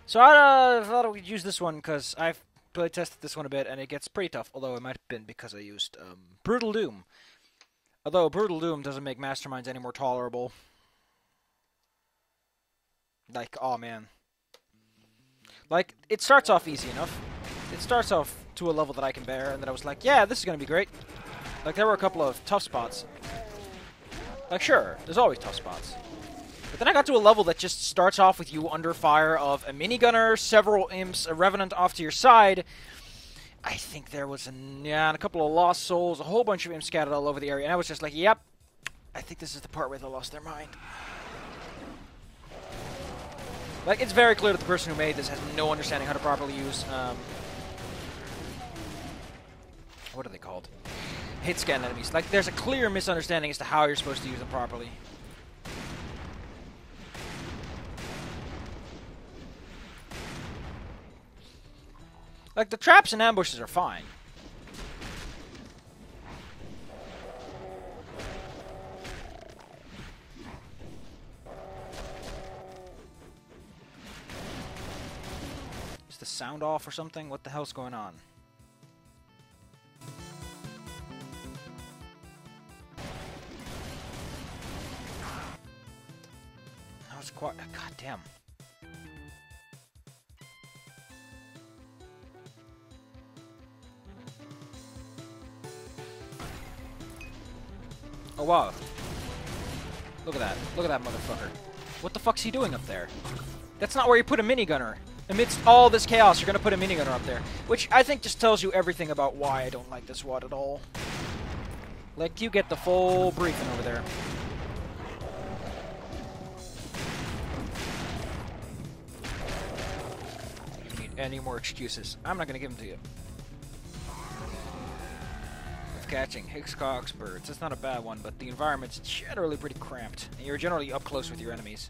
So I thought we'd use this one because I've play tested this one a bit and it gets pretty tough. Although it might have been because I used Brutal Doom. Although Brutal Doom doesn't make Masterminds any more tolerable. Like, oh man. Like, it starts off easy enough. It starts off to a level that I can bear, and then I was like, yeah, this is going to be great. Like, there were a couple of tough spots. Like, sure, there's always tough spots. But then I got to a level that just starts off with you under fire of a minigunner, several imps, a revenant off to your side. I think there was and a couple of lost souls, a whole bunch of imps scattered all over the area, and I was just like, yep, I think this is the part where they lost their mind. Like, it's very clear that the person who made this has no understanding how to properly use, what are they called? Hit scan enemies. Like, there's a clear misunderstanding as to how you're supposed to use them properly. Like, the traps and ambushes are fine. Is the sound off or something? What the hell's going on? That was quite... God damn. Oh, wow. Look at that. Look at that motherfucker. What the fuck's he doing up there? That's not where you put a minigunner. Amidst all this chaos, you're gonna put a minigunner up there. Which I think just tells you everything about why I don't like this WOD at all. Like, you get the full briefing over there. If you need any more excuses, I'm not gonna give them to you. Catching Hicks-Cox birds. That's not a bad one, but the environment's generally pretty cramped, and you're generally up close with your enemies.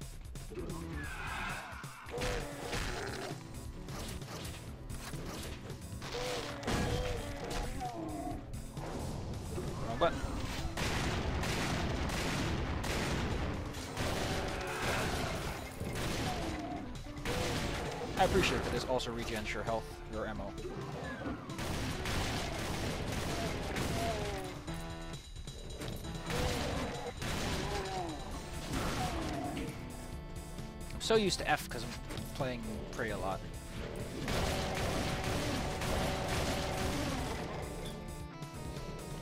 Wrong button. I appreciate that this also regens your health, your ammo. I'm so used to F because I'm playing Prey a lot.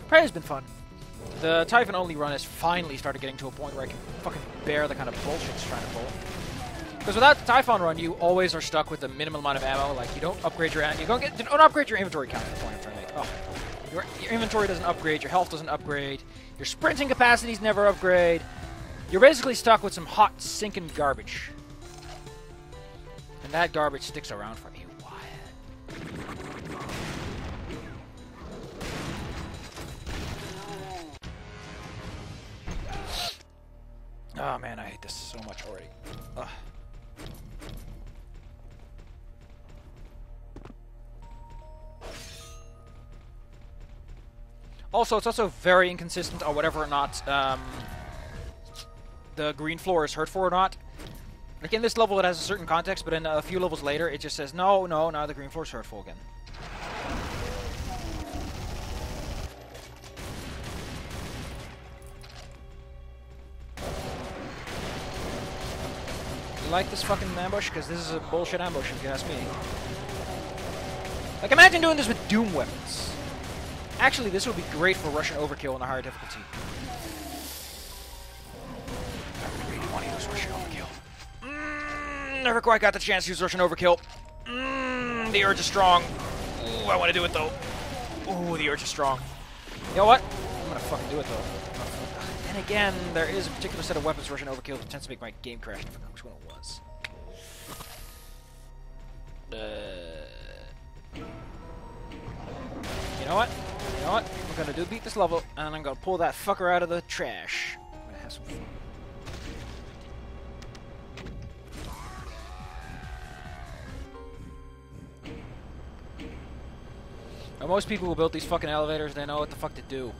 Prey has been fun. The Typhon only run has finally started getting to a point where I can fucking bear the kind of bullshit it's trying to pull. Because without the Typhon run, you always are stuck with the minimum amount of ammo. Like, you don't upgrade your don't upgrade your inventory count. Is the point I'm trying to make. Oh, your inventory doesn't upgrade. Your health doesn't upgrade. Your sprinting capacities never upgrade. You're basically stuck with some hot, sinking garbage. And that garbage sticks around for a while. Oh man, I hate this so much already. Ugh. Also, it's also very inconsistent on whether or not the green floor is hurtful or not. Like, in this level it has a certain context, but in a few levels later it just says, no, now the green floor is hurtful again. You like this fucking ambush? Because this is a bullshit ambush if you ask me. Like, imagine doing this with Doom weapons. Actually, this would be great for Russian overkill on a higher difficulty. I really want to use Russian overkill. Never quite got the chance to use Russian overkill. The urge is strong. Ooh, I want to do it though. Ooh, the urge is strong. You know what? I'm gonna fucking do it though. And again, there is a particular set of weapons Russian overkill that tends to make my game crash. I forgot which one it was. You know what? You know what? I'm gonna beat this level, and I'm gonna pull that fucker out of the trash. I'm gonna have some fun. Now, most people who built these fucking elevators, they know what the fuck to do.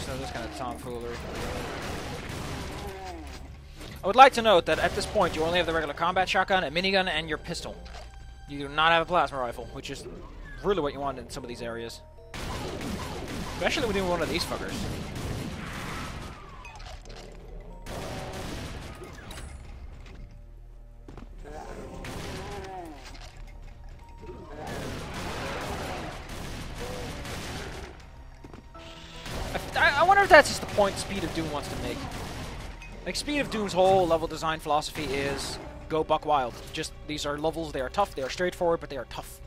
So this kind of tomfoolery. would like to note that at this point you only have the regular combat shotgun, a minigun, and your pistol. You do not have a plasma rifle, which is really what you want in some of these areas. Especially when you're one of these fuckers. I wonder if that's just the point Speed of Doom wants to make. Like, Speed of Doom's whole level design philosophy is go buck wild. Just, these are levels, they are tough, they are straightforward, but they are tough.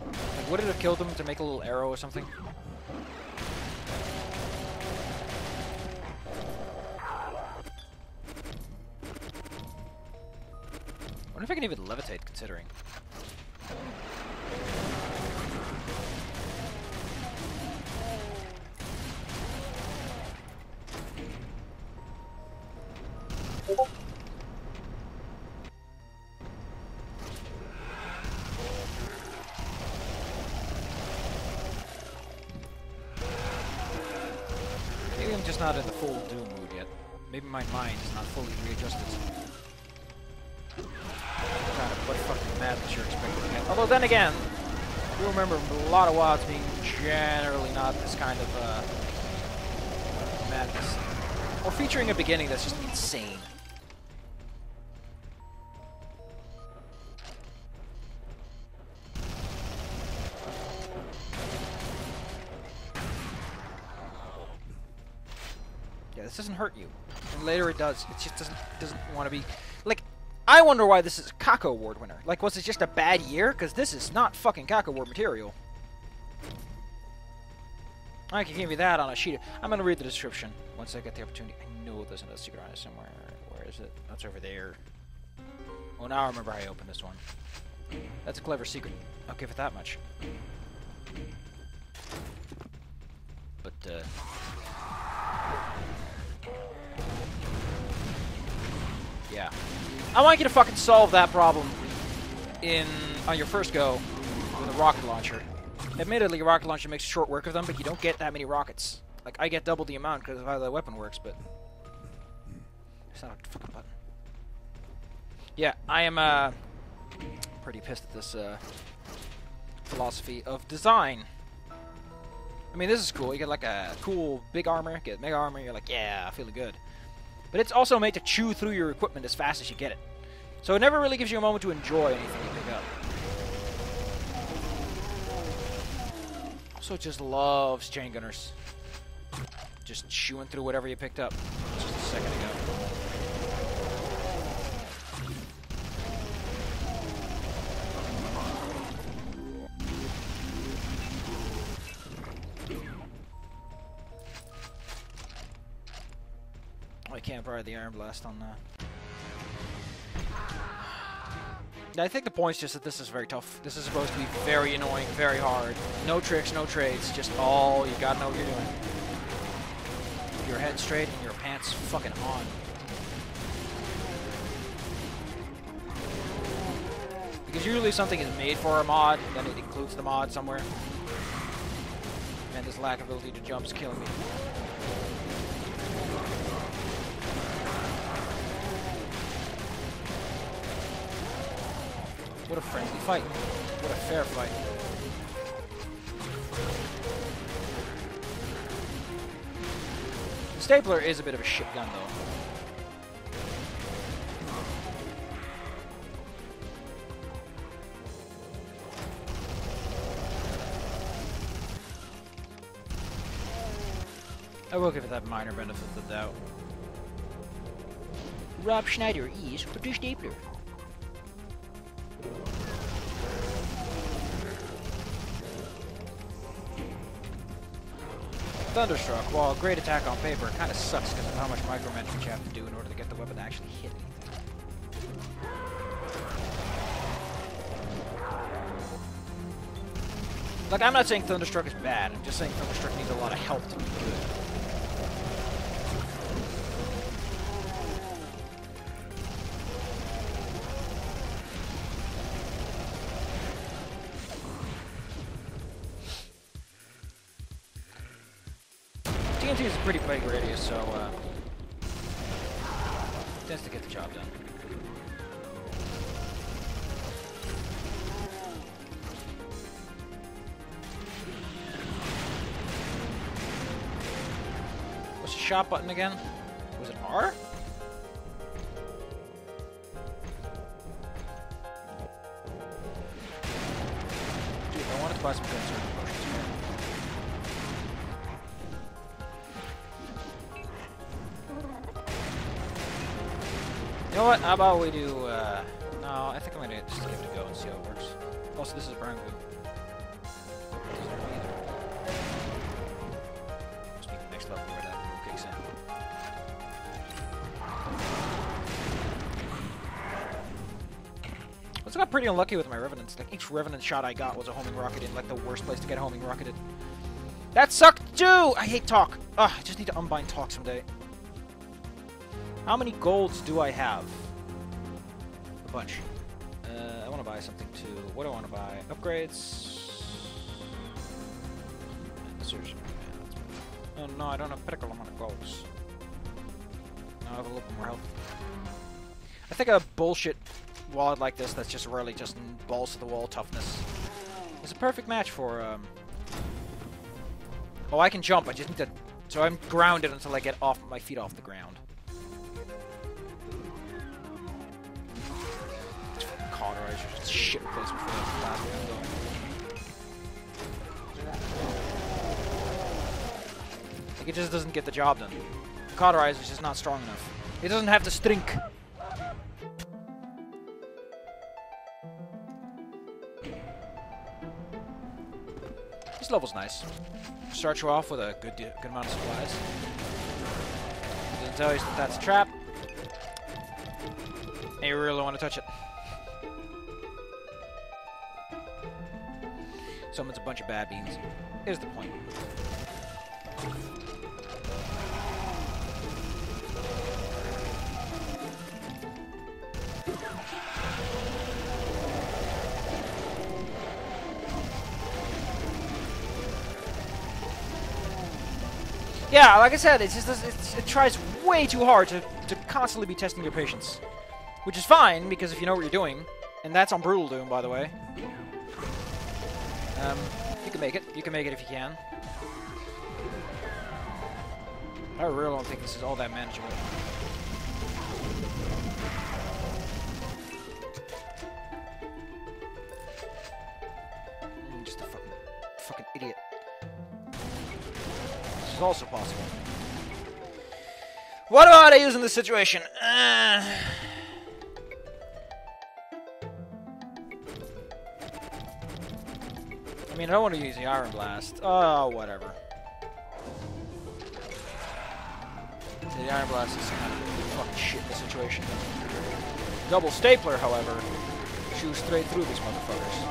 Like, would it have killed him to make a little arrow or something? I wonder if I can even levitate, considering. Maybe I'm just not in the full Doom mood yet. Maybe my mind is not fully readjusted. Kind of what fucking madness you're expecting to get. Although then again, you remember a lot of WoWs being generally not this kind of madness. Or featuring a beginning that's just insane. Yeah, this doesn't hurt you. And later it does. It just doesn't want to be like. I wonder why this is a Caco Award winner. Like, was it just a bad year? Because this is not fucking Caco Award material. I can give you that on a sheet. I'm going to read the description once I get the opportunity. I know there's another secret on it somewhere. Where is it? That's over there. Oh, now I remember how I opened this one. That's a clever secret. I'll give it that much. But, yeah. I want you to fucking solve that problem on your first go with a rocket launcher. Admittedly, a rocket launcher makes short work of them, but you don't get that many rockets. Like, I get double the amount because of how the weapon works, but... It's not a fucking button. Yeah, I am, pretty pissed at this, philosophy of design. I mean, this is cool. You get, like, a cool big armor, get mega armor, you're like, yeah, feeling good. But it's also made to chew through your equipment as fast as you get it. So it never really gives you a moment to enjoy anything you pick up. Also, it just loves chain gunners. Just chewing through whatever you picked up just a second ago. I can't ride the Iron Blast on that. I think the point's just that this is very tough. This is supposed to be very annoying, very hard. No tricks, no trades, just all you gotta know what you're doing. Keep your head straight and your pants fucking on. Because usually something is made for a mod, then it includes the mod somewhere. And this lack of ability to jump is killing me. What a friendly fight. What a fair fight. The stapler is a bit of a shit gun, though. I will give it that minor benefit of the doubt. Rob Schneider is for the stapler. Thunderstruck, while a great attack on paper, kind of sucks because of how much micromanagement you have to do in order to get the weapon to actually hit anything. Like, I'm not saying Thunderstruck is bad, I'm just saying Thunderstruck needs a lot of help to be good. TNT is a pretty big radius, so tends to get the job done. What's the shot button again? Was it R? Dude, I wanted to buy some gun surge potions, man. You know what? How about we do, no, I think I'm gonna just give it a go and see how it works. Also, this is brown glue. Must be the next level where that glue kicks in. I also got pretty unlucky with my Revenants. Like, each Revenant shot I got was a homing rocket in, like, the worst place to get homing rocketed. That sucked too! I hate talk. Ugh, I just need to unbind talk someday. How many golds do I have? A bunch. I want to buy something too. What do I want to buy? Upgrades. Surgery. Oh no, I don't have critical amount of golds. No, I have a little bit more health. I think a bullshit wallet like this that's just really just balls to the wall toughness is a perfect match for. Oh, I can jump. I just need to. So I'm grounded until I get off my feet off the ground. Cauterizer, just shit replacement for the last one though. Like, it just doesn't get the job done. Cauterizer is just not strong enough. It doesn't have the strength. This level's nice. Start you off with a good amount of supplies. Doesn't tell you that that's a trap. And you really want to touch it. Summons a bunch of bad beans. Here's the point. Yeah, like I said, it tries way too hard to constantly be testing your patience. Which is fine, because if you know what you're doing, and that's on Brutal Doom, by the way. You can make it. You can make it if you can. I really don't think this is all that manageable. I'm just a fucking idiot. This is also possible. What about I use in this situation? I mean, I don't want to use the Iron Blast. Oh, whatever. The Iron Blast is kind of fucking shit in this situation. Double Stapler, however, shoots straight through these motherfuckers.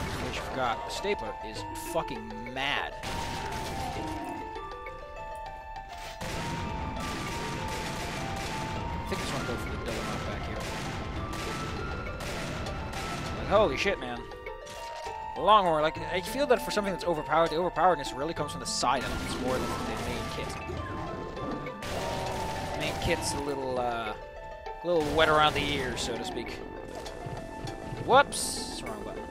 In case you forgot, the Stapler is fucking mad. I think I just want to go for the double knockback here. Like, holy shit, man. Longhorn, like, I feel that for something that's overpowered, the overpoweredness really comes from the side elements more than from the main kit. The main kit's a little wet around the ears, so to speak. Whoops! Wrong button.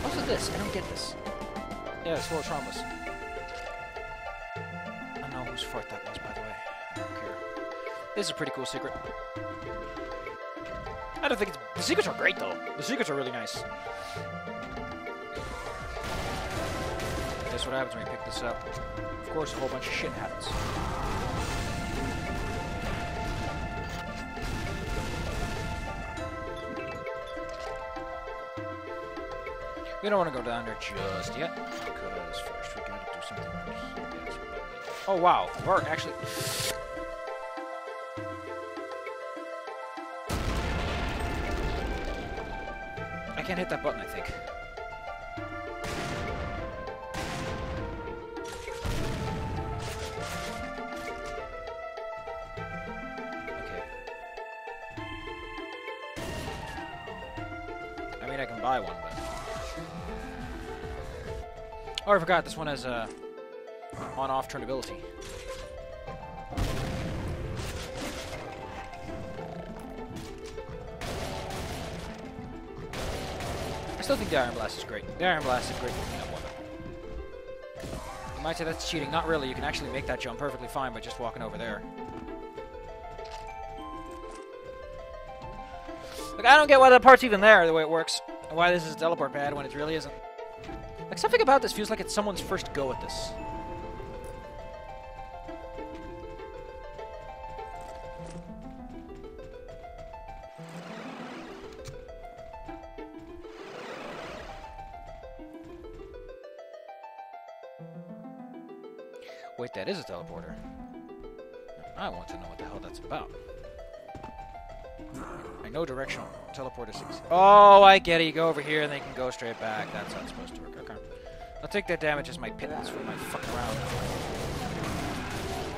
What's this? I don't get this. Yeah, it's full of traumas. I don't know whose fart that was, by the way. I don't care. This is a pretty cool secret. I don't think it's... The secrets are great, though. The secrets are really nice. That's what happens when you pick this up. Of course, a whole bunch of shit happens. We don't want to go down there just yet, because first we gotta do something else. Oh wow, we're actually... I can't hit that button, I think. mean, I can buy one, but... Oh, I forgot, this one has on-off turnability. I still think the Iron Blast is great. The Iron Blast is a great cleanup weapon. You might say that's cheating. Not really. You can actually make that jump perfectly fine by just walking over there. Like, I don't get why that part's even there, the way it works. And why this is a teleport pad when it really isn't. Like, something about this feels like it's someone's first go at this. Wait, that is a teleporter. I want to know what the hell that's about. I know directional teleporters exist. Oh, I get it. You go over here and they can go straight back. That's how it's supposed to work. Okay. I'll take that damage as my pittance for my fuck around.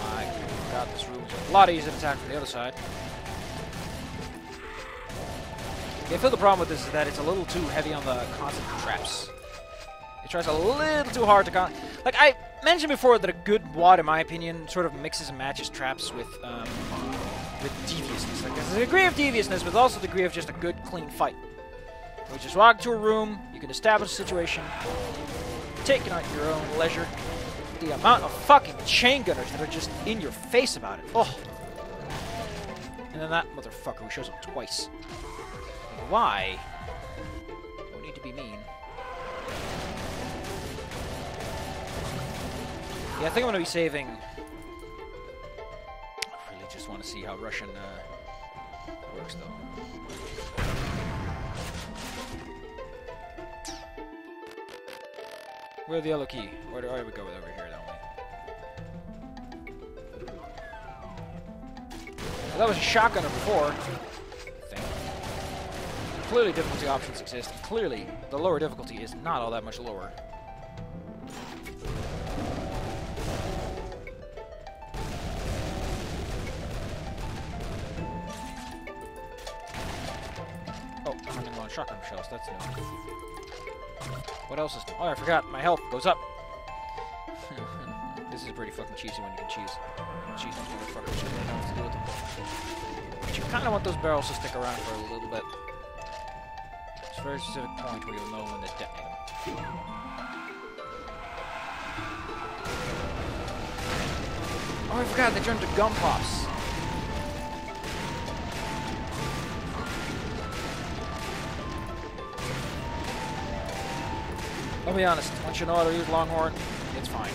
My god, this room's a lot easier to attack from the other side. I feel the problem with this is that it's a little too heavy on the constant traps. It tries a little too hard to like, I mentioned before that a good WAD, in my opinion, sort of mixes and matches traps with deviousness. Like, there's a degree of deviousness, but also a degree of just a good, clean fight. You just walk to a room, you can establish a situation, take it at your own leisure. The amount of fucking chain gunners that are just in your face about it. Oh! And then that motherfucker who shows up twice. Why? Don't need to be mean. Yeah, I think I'm going to be saving... I really just want to see how Russian works, though. Where's the yellow key? Where do we go with over here, don't we? Well, that was a shotgunner before. I think. Clearly difficulty options exist. Clearly, the lower difficulty is not all that much lower. Shotgun shells, that's new. What else is new? Oh, I forgot, my health goes up. This is pretty fucking cheesy when you can cheese these motherfuckers so they know what to do with them. But you kind of want those barrels to stick around for a little bit. It's a very specific point where you'll know when to detonate them. Oh, I forgot, they turned to gum pops. I'll be honest, once you know how to use Longhorn, it's fine.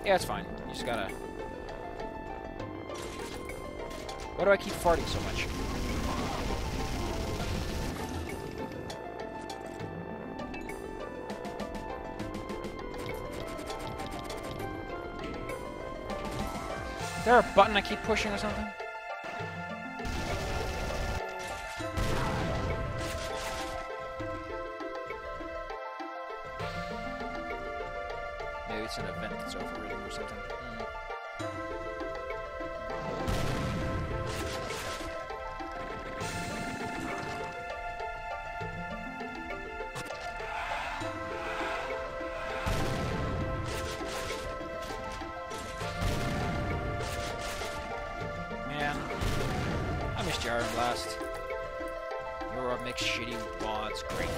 Yeah, it's fine. You just gotta... Why do I keep farting so much? Is there a button I keep pushing or something? Maybe it's an event that's overridden or something. Man, I missed your Iron Blast. Your mixed shitty wads, great.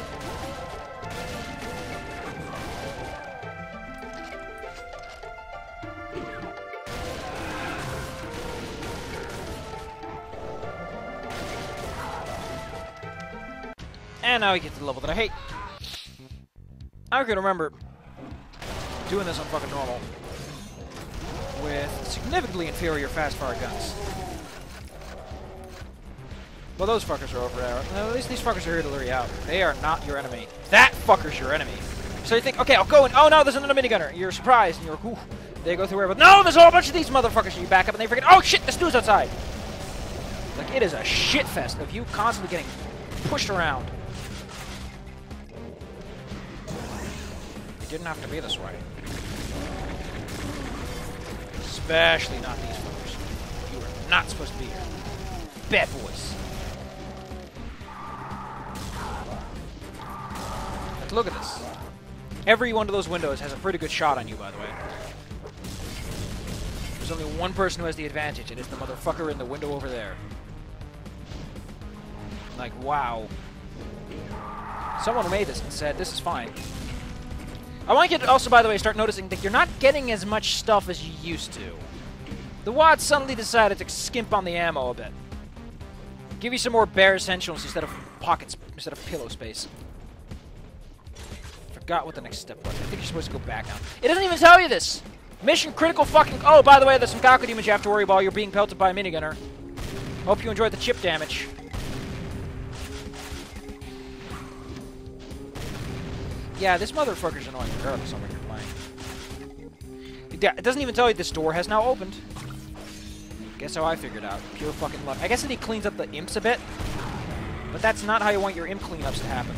And now we get to the level that I hate. I can remember doing this on fucking normal with significantly inferior fast-fire guns. Well, those fuckers are over there. No, at least these fuckers are here to lure you out. They are not your enemy. That fucker's your enemy. So you think, okay, I'll go in. Oh no, there's another minigunner. You're surprised, and you're, whew. They go through where, but no, there's a whole bunch of these motherfuckers. And you back up, and they freaking, oh shit, this dude's outside. Like, it is a shit fest of you constantly getting pushed around. It didn't have to be this way. Especially not these fuckers. You are not supposed to be here. Bad boys. Like, look at this. Every one of those windows has a pretty good shot on you, by the way. There's only one person who has the advantage, and it's the motherfucker in the window over there. Like, wow. Someone made this and said, this is fine. I want you to also, by the way, start noticing that you're not getting as much stuff as you used to. The WAD suddenly decided to skimp on the ammo a bit. Give you some more bare essentials instead of pockets, instead of pillow space. Forgot what the next step was. I think you're supposed to go back now. It doesn't even tell you this! Mission critical fucking... Oh, by the way, there's some Cacowards demons you have to worry about. You're being pelted by a minigunner. Hope you enjoyed the chip damage. Yeah, this motherfucker's annoying regardless on what you're playing. Yeah, it doesn't even tell you this door has now opened. Guess how I figured out. Pure fucking luck. I guess that he cleans up the imps a bit, but that's not how you want your imp cleanups to happen.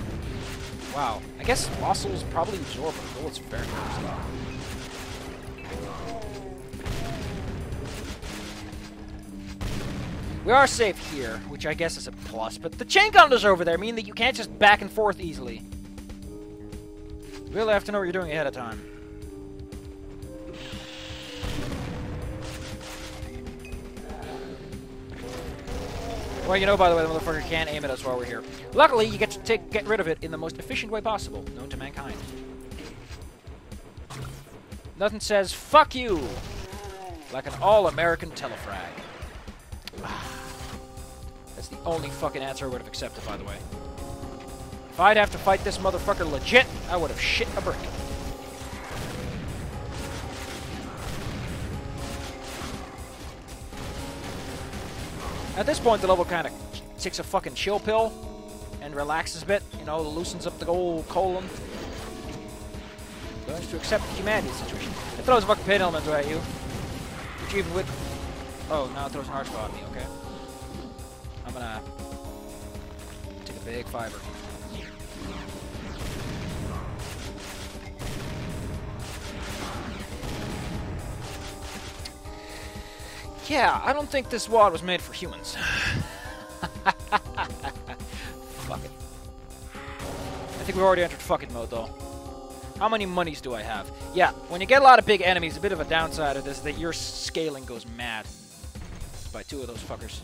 Wow. I guess fossils probably absorb bullets very nicely. We are safe here, which I guess is a plus, but the chain gunners over there mean that you can't just back and forth easily. You really have to know what you're doing ahead of time. Well, you know, by the way, the motherfucker can't aim at us while we're here. Luckily, you get to get rid of it in the most efficient way possible, known to mankind. Nothing says, fuck you, like an all-American telefrag. That's the only fucking answer I would have accepted, by the way. If I'd have to fight this motherfucker legit, I would have shit a brick. At this point, the level kind of takes a fucking chill pill and relaxes a bit, you know, loosens up the old colon. Learns to accept the humanity situation. It throws a fucking pain elemental at you. Which even with... Oh, now it throws an archbow at me, okay. I'm gonna take a big fiber. Yeah, I don't think this wad was made for humans. Fuck it. I think we already entered fuck it mode, though. How many monies do I have? Yeah, when you get a lot of big enemies, a bit of a downside of this is that your scaling goes mad. By two of those fuckers.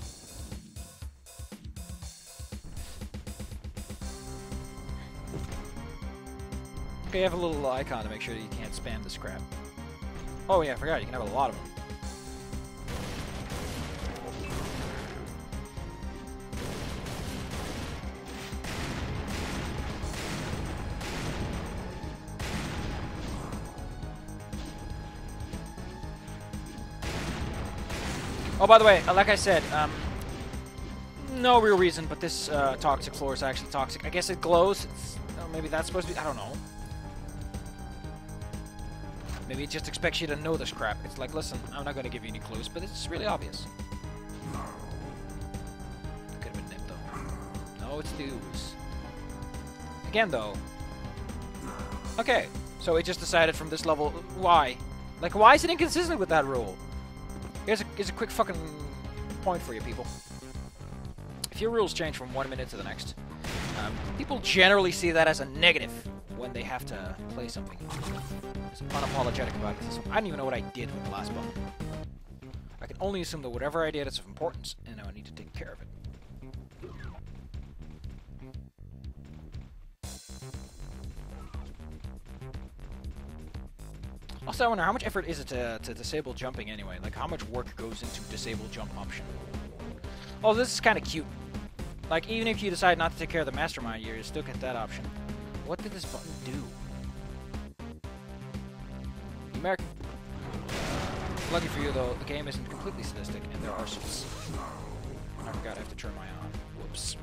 Okay, you have a little icon to make sure that you can't spam this crap. Oh yeah, I forgot, you can have a lot of them. Oh, by the way, like I said, no real reason, but this toxic floor is actually toxic. I guess it glows. Maybe that's supposed to be... I don't know. Maybe it just expects you to know this crap. It's like, listen, I'm not going to give you any clues, but it's really obvious. It could have been nipped, though. No, it's the ooze. Again, though. Okay, so it just decided from this level... Why? Like, why is it inconsistent with that rule? Here's a quick fucking point for you, people. If your rules change from 1 minute to the next, people generally see that as a negative when they have to play something. It's unapologetic about this. I don't even know what I did with the last button. I can only assume that whatever I did is of importance, and now I need to take care of it. Also, I wonder, how much effort is it to disable jumping anyway? Like, how much work goes into disable jump option? Oh, this is kind of cute. Like, even if you decide not to take care of the mastermind, you still get that option. What did this button do? The American... Lucky for you, though, the game isn't completely sadistic, and there are some... I forgot I have to turn my on. Whoops.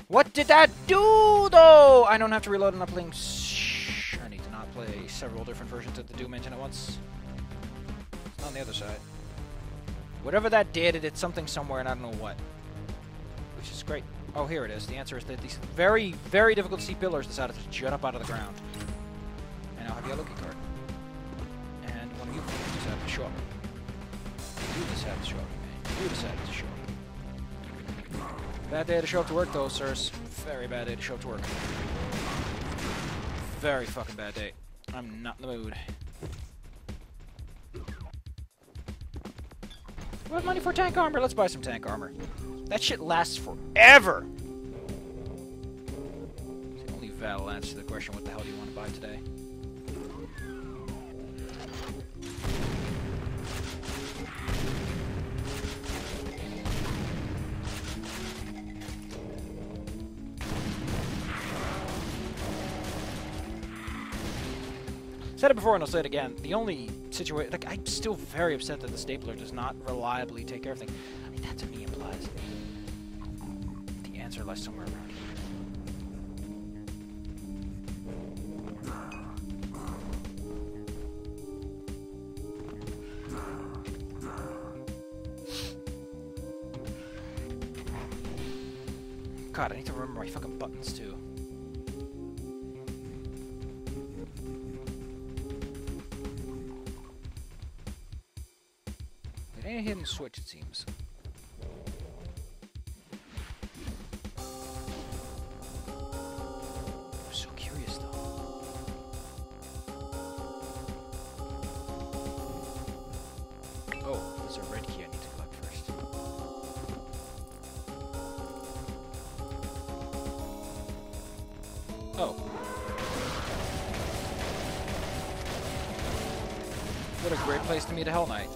What did that do, though? I don't have to reload. I'm not playing... Shh. I need to not play several different versions of the Doom engine at once. It's on the other side. Whatever that did, it did something somewhere, and I don't know what. Which is great. Oh, here it is. The answer is that these very, very difficult to see pillars decided to jut up out of the ground. I now have a yellow key card. And one of you decided to show up. You decided to show up, man. You decided to show up. Bad day to show up to work, though, sirs. Very bad day to show up to work. Very fucking bad day. I'm not in the mood. We have money for tank armor. Let's buy some tank armor. That shit lasts forever. It's the only valid answer to the question, what the hell do you want to buy today? Said it before and I'll say it again. The only situation, like, I'm still very upset that the stapler does not reliably take care of things. I mean, that to me implies the answer lies somewhere around here. God, I need to remember my fucking buttons too. It ain't a hidden switch, it seems. I'm so curious, though. Oh, there's a red key I need to collect first. Oh. What a great place to meet a Hell Knight.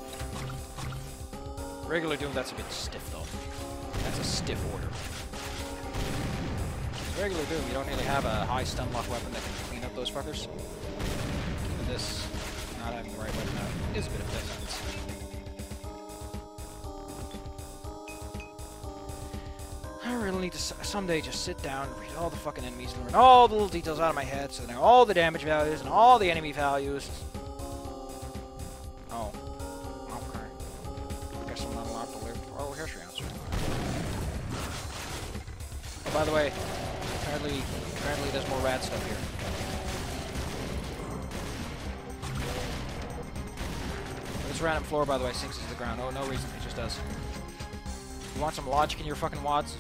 Regular Doom, that's a bit stiff, though. That's a stiff order. Regular Doom, you don't really have a high stun lock weapon that can clean up those fuckers. Even this, not having the right weapon out, is a bit of defense. I really need to someday just sit down and read all the fucking enemies and learn all the little details out of my head, so I know all the damage values and all the enemy values. Oh. Okay. I guess I'm not allowed to live. Oh, here's your answer. Oh, by the way, apparently there's more rad stuff here. This random floor, by the way, sinks into the ground. Oh, no reason. It just does. You want some logic in your fucking wads?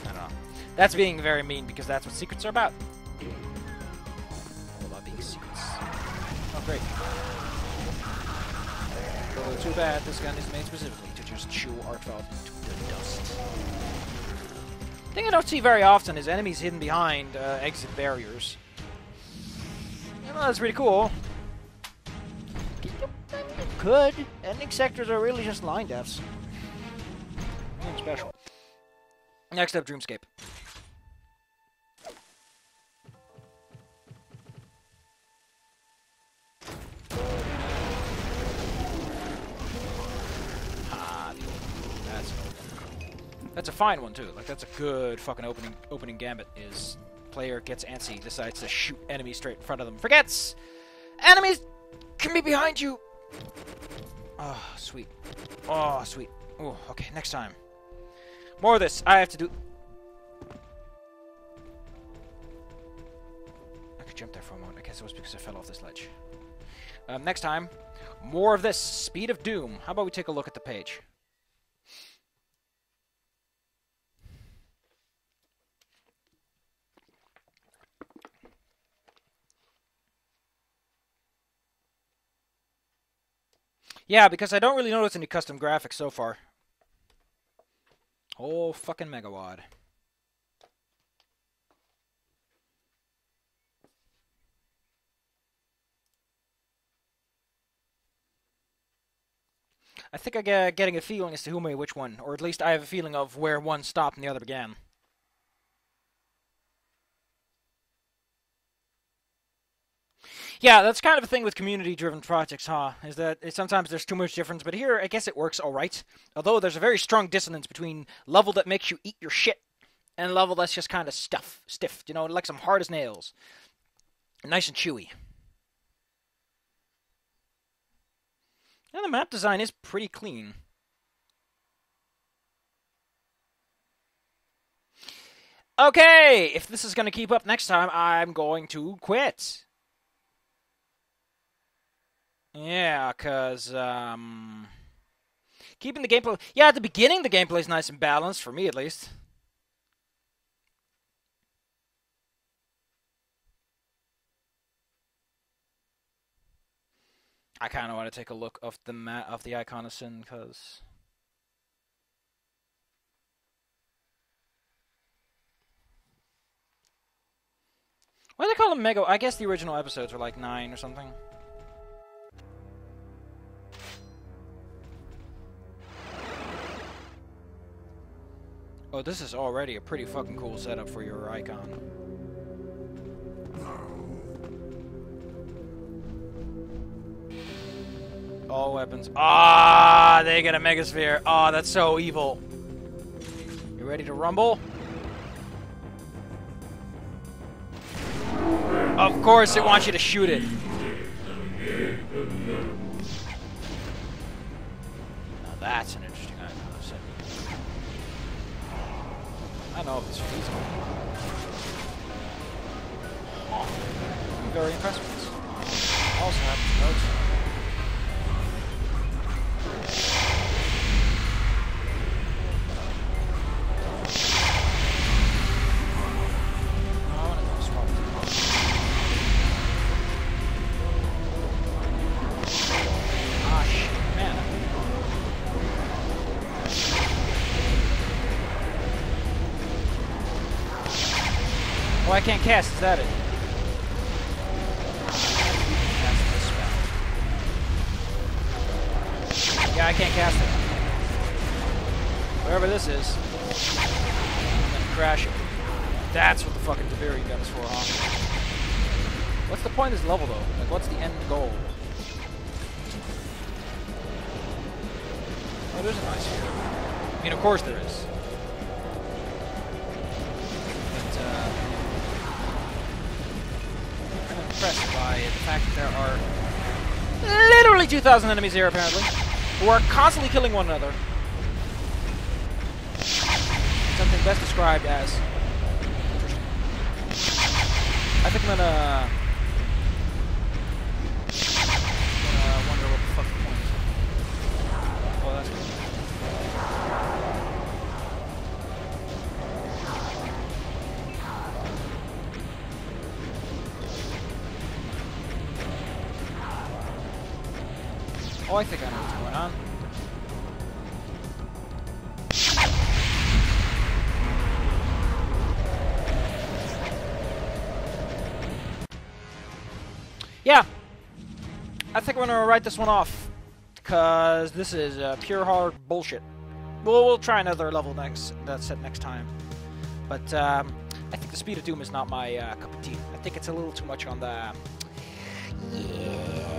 I don't know. That's being very mean because that's what secrets are about. All about being secrets. Oh, great. Although too bad, this gun is made specifically to just chew Archvald into the dust. The thing I don't see very often is enemies hidden behind exit barriers. You know, that's pretty cool. Could. Ending sectors are really just line deaths. Nothing special. Next up, Dreamscape. That's a fine one too. Like, that's a good fucking opening gambit. Is player gets antsy, decides to shoot enemies straight in front of them. Forgets enemies can be behind you. Oh, sweet. Oh, sweet. Oh, okay. Next time. More of this. I have to do. I could jump there for a moment. I guess it was because I fell off this ledge. Next time, more of this. Speed of Doom. How about we take a look at the page? Yeah, because I don't really notice any custom graphics so far. Oh, fucking megawad. I think I get getting a feeling as to who made which one, or at least I have a feeling of where one stopped and the other began. Yeah, that's kind of a thing with community-driven projects, huh? Is that sometimes there's too much difference, but here I guess it works all right. Although there's a very strong dissonance between level that makes you eat your shit and level that's just kind of stiff, you know, like some hard as nails, nice and chewy. And the map design is pretty clean. Okay, if this is going to keep up next time, I'm going to quit. Yeah, because, Keeping the gameplay... Yeah, at the beginning, the gameplay is nice and balanced, for me at least. I kind of want to take a look of the Icon of Sin, because... Why do they call them Mega? I guess the original episodes were like 9 or something. Oh, this is already a pretty fucking cool setup for your icon. All weapons. Ah, they get a Megasphere. Ah, that's so evil. You ready to rumble? Of course it wants you to shoot it. Now that's an interesting icon. I don't know if it's feasible. I'm very impressed with this. Also have notes. Oh, I can't cast, is that it? Cast this spell. Yeah, I can't cast it. Wherever this is, I'm gonna crash it. That's what the fucking Tiberi gun is for, huh? What's the point of this level, though? Like, what's the end goal? Oh, there's a nice here. I mean, of course there is. Impressed by the fact that there are literally 2,000 enemies here, apparently, who are constantly killing one another. Something best described as interesting. I think I'm gonna wonder what the fuck the point is. Oh, that's good. Oh, I think I know what's going on. Yeah, I think we're gonna write this one off, because this is pure hard bullshit. We'll try another level next time, but I think the Speed of Doom is not my cup of tea. I think it's a little too much on the... Yeah.